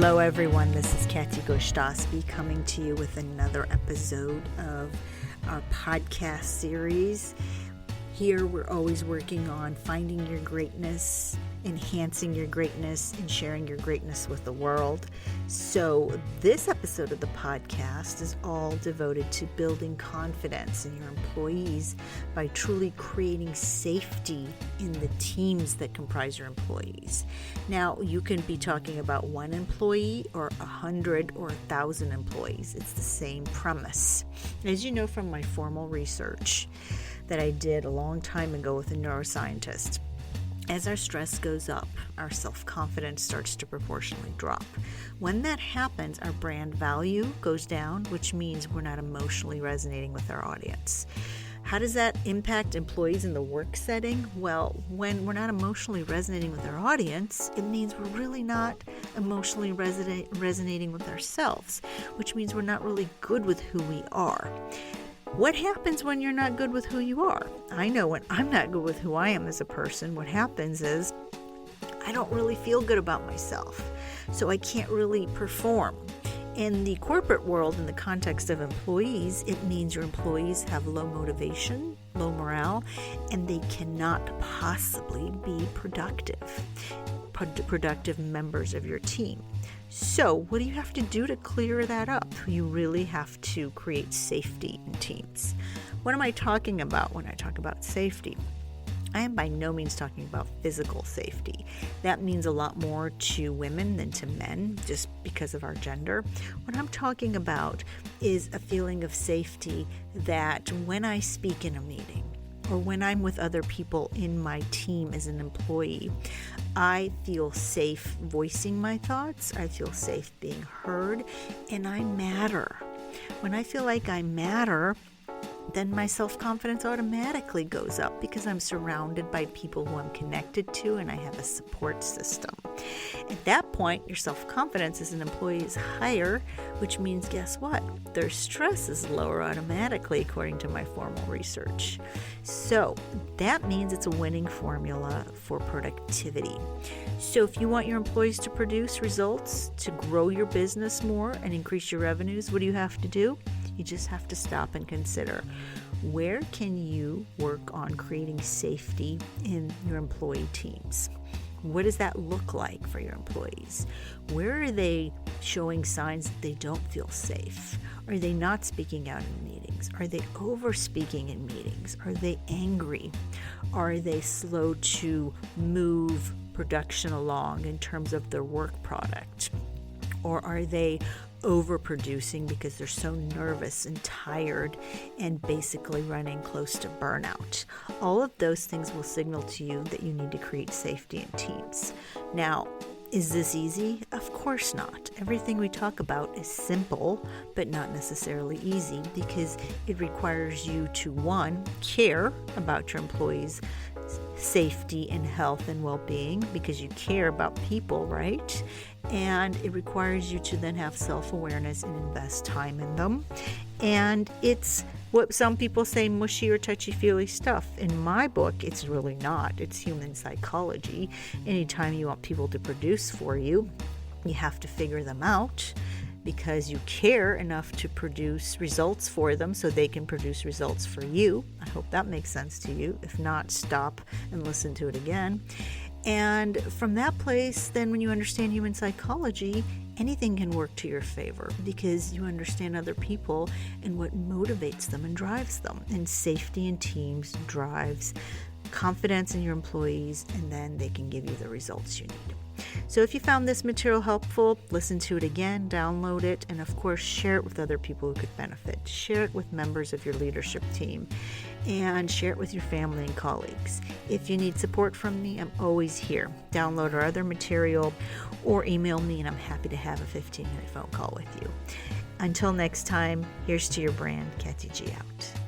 Hello everyone, this is Katy coming to you with another episode of our podcast series. Here we're always working on finding your greatness, enhancing your greatness, and sharing your greatness with the world. So this episode of the podcast is all devoted to building confidence in your employees by truly creating safety in the teams that comprise your employees. Now, you can be talking about one employee or 100 or 1,000 employees. It's the same premise. As you know from my formal research that I did a long time ago with a neuroscientist, as our stress goes up, our self-confidence starts to proportionally drop. When that happens, our brand value goes down, which means we're not emotionally resonating with our audience. How does that impact employees in the work setting? Well, when we're not emotionally resonating with our audience, it means we're really not emotionally resonating with ourselves, which means we're not really good with who we are. What happens when you're not good with who you are? I know when I'm not good with who I am as a person, what happens is I don't really feel good about myself, so I can't really perform. In the corporate world, in the context of employees, it means your employees have low motivation, low morale, and they cannot possibly be productive members of your team. So what do you have to do to clear that up? You really have to create safety in teams. What am I talking about when I talk about safety? I am by no means talking about physical safety. That means a lot more to women than to men, just because of our gender. What I'm talking about is a feeling of safety that when I speak in a meeting, or when I'm with other people in my team as an employee, I feel safe voicing my thoughts, I feel safe being heard, and I matter. When I feel like I matter, then my self-confidence automatically goes up because I'm surrounded by people who I'm connected to and I have a support system. At that point, your self-confidence as an employee is higher, which means, guess what? Their stress is lower automatically, according to my formal research. So that means it's a winning formula for productivity. So if you want your employees to produce results, to grow your business more and increase your revenues, what do you have to do? You just have to stop and consider, where can you work on creating safety in your employee teams? What does that look like for your employees? Where are they showing signs that they don't feel safe? Are they not speaking out in meetings? Are they over speaking in meetings? Are they angry? Are they slow to move production along in terms of their work product? Or are they overproducing because they're so nervous and tired and basically running close to burnout? All of those things will signal to you that you need to create safety in teams. Now, is this easy? Of course not. Everything we talk about is simple, but not necessarily easy, because it requires you to, one, care about your employees' safety and health and well-being, because you care about people, right? And it requires you to then have self-awareness and invest time in them. And it's what some people say mushy or touchy-feely stuff. In my book, it's really not. It's human psychology. Anytime you want people to produce for you, you have to figure them out, because you care enough to produce results for them so they can produce results for you. I hope that makes sense to you. If not, stop and listen to it again. And from that place, then when you understand human psychology, anything can work to your favor, because you understand other people and what motivates them and drives them. And safety in teams drives confidence in your employees, and then they can give you the results you need. So if you found this material helpful, listen to it again, download it, and of course share it with other people who could benefit. Share it with members of your leadership team, and share it with your family and colleagues. If you need support from me, I'm always here. Download our other material or email me, and I'm happy to have a 15-minute phone call with you. Until next time, here's to your brand. Katy G out.